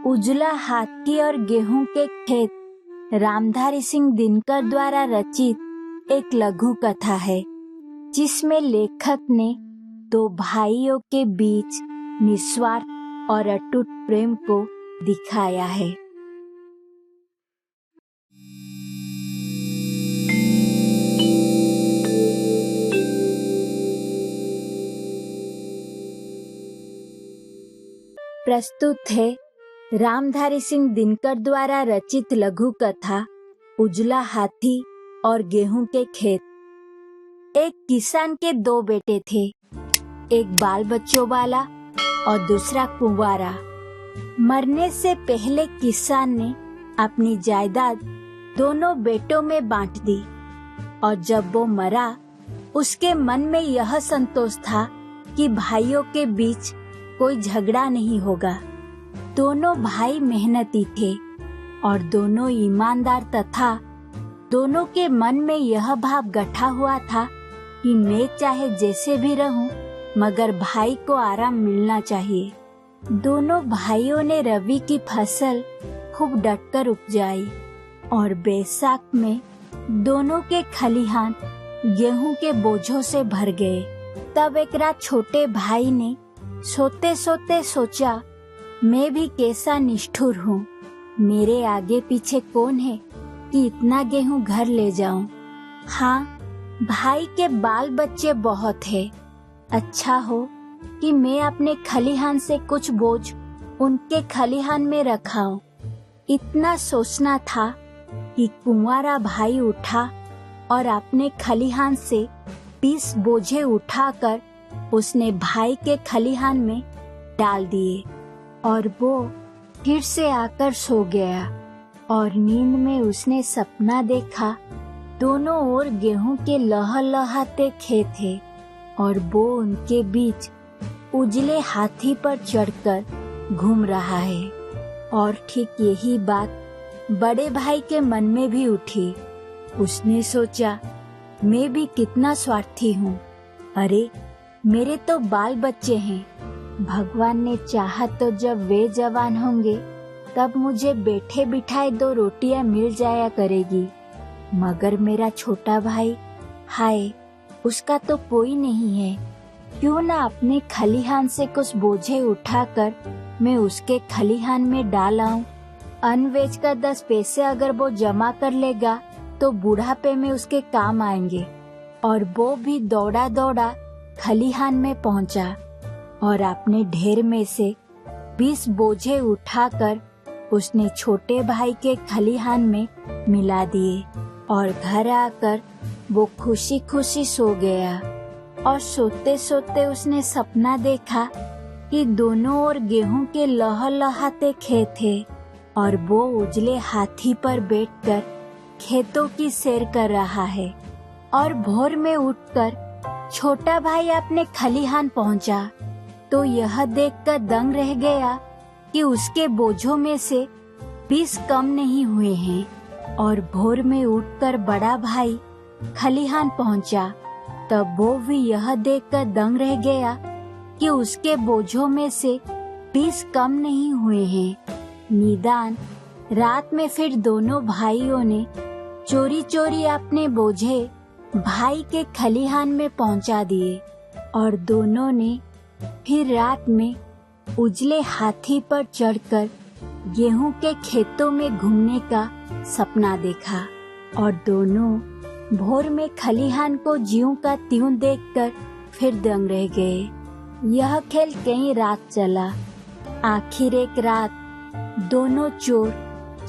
उजला हाथी और गेहूं के खेत रामधारी सिंह दिनकर द्वारा रचित एक लघु कथा है, जिसमें लेखक ने दो भाइयों के बीच निस्वार्थ और अटूट प्रेम को दिखाया है। प्रस्तुत है रामधारी सिंह दिनकर द्वारा रचित लघु कथा उजला हाथी और गेहूं के खेत। एक किसान के दो बेटे थे, एक बाल बच्चों वाला और दूसरा कुंवारा। मरने से पहले किसान ने अपनी जायदाद दोनों बेटों में बांट दी और जब वो मरा, उसके मन में यह संतोष था कि भाइयों के बीच कोई झगड़ा नहीं होगा। दोनों भाई मेहनती थे और दोनों ईमानदार तथा दोनों के मन में यह भाव गठा हुआ था कि मैं चाहे जैसे भी रहूं, मगर भाई को आराम मिलना चाहिए। दोनों भाइयों ने रबी की फसल खूब डटकर उपजाई और बैसाख में दोनों के खलिहान गेहूं के बोझों से भर गए। तब एक रात छोटे भाई ने सोते सोते सोचा, मैं भी कैसा निष्ठुर हूँ, मेरे आगे पीछे कौन है कि इतना गेहूं घर ले जाऊं। हाँ, भाई के बाल बच्चे बहुत है, अच्छा हो कि मैं अपने खलिहान से कुछ बोझ उनके खलिहान में रखाऊं। इतना सोचना था कि कुंवारा भाई उठा और अपने खलिहान से 20 बोझे उठाकर उसने भाई के खलिहान में डाल दिए और वो फिर से आकर सो गया। और नींद में उसने सपना देखा, दोनों ओर गेहूं के लहलहाते खेत थे और वो उनके बीच उजले हाथी पर चढ़कर घूम रहा है। और ठीक यही बात बड़े भाई के मन में भी उठी। उसने सोचा, मैं भी कितना स्वार्थी हूँ, अरे मेरे तो बाल बच्चे हैं, भगवान ने चाहा तो जब वे जवान होंगे तब मुझे बैठे बिठाए 2 रोटियां मिल जाया करेगी, मगर मेरा छोटा भाई, हाय उसका तो कोई नहीं है। क्यों ना अपने खलिहान से कुछ बोझे उठाकर मैं उसके खलिहान में डाल आऊं। अन्न बेचकर 10 पैसे अगर वो जमा कर लेगा तो बुढ़ापे में उसके काम आएंगे। और वो भी दौड़ा दौड़ा खलिहान में पहुंचा और अपने ढेर में से 20 बोझे उठाकर उसने छोटे भाई के खलिहान में मिला दिए और घर आकर वो खुशी खुशी सो गया। और सोते सोते उसने सपना देखा कि दोनों ओर गेहूं के लहलहाते खेत थे और वो उजले हाथी पर बैठकर खेतों की सैर कर रहा है। और भोर में उठकर छोटा भाई अपने खलिहान पहुंचा तो यह देखकर दंग रह गया कि उसके बोझों में से 20 कम नहीं हुए हैं। और भोर में उठकर बड़ा भाई खलिहान पहुंचा, तब वो भी यह देखकर दंग रह गया कि उसके बोझों में से 20 कम नहीं हुए हैं। निदान रात में फिर दोनों भाइयों ने चोरी चोरी अपने बोझे भाई के खलिहान में पहुंचा दिए और दोनों ने फिर रात में उजले हाथी पर चढ़कर गेहूं के खेतों में घूमने का सपना देखा। और दोनों भोर में खलिहान को ज्यों का त्यों देखकर फिर दंग रह गए। यह खेल कई रात चला। आखिर एक रात दोनों चोर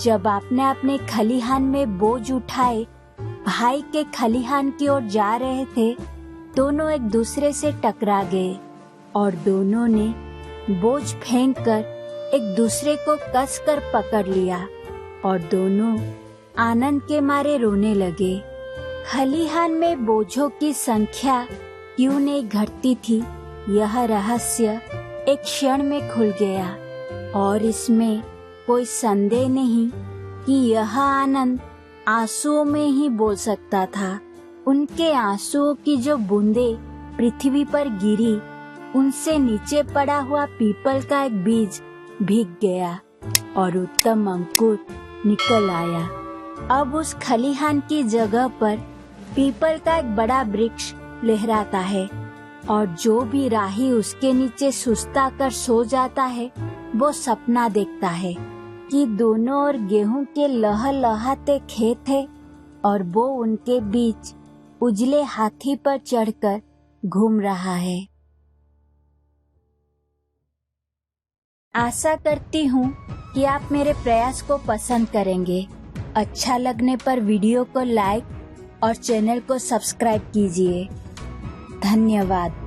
जब अपने अपने खलिहान में बोझ उठाए भाई के खलिहान की ओर जा रहे थे, दोनों एक दूसरे से टकरा गए और दोनों ने बोझ फेंककर एक दूसरे को कसकर पकड़ लिया और दोनों आनंद के मारे रोने लगे। खलिहान में बोझों की संख्या क्यों नहीं घटती थी, यह रहस्य एक क्षण में खुल गया और इसमें कोई संदेह नहीं कि यह आनंद आंसुओं में ही बोल सकता था। उनके आंसुओं की जो बूंदें पृथ्वी पर गिरी, उनसे नीचे पड़ा हुआ पीपल का एक बीज भीग गया और उत्तम अंकुर निकल आया। अब उस खलिहान की जगह पर पीपल का एक बड़ा वृक्ष लहराता है और जो भी राही उसके नीचे सुस्ता कर सो जाता है वो सपना देखता है कि दोनों ओर गेहूं के लहलहाते खेत है और वो उनके बीच उजले हाथी पर चढ़कर घूम रहा है। आशा करती हूँ कि आप मेरे प्रयास को पसंद करेंगे। अच्छा लगने पर वीडियो को लाइक और चैनल को सब्सक्राइब कीजिए। धन्यवाद।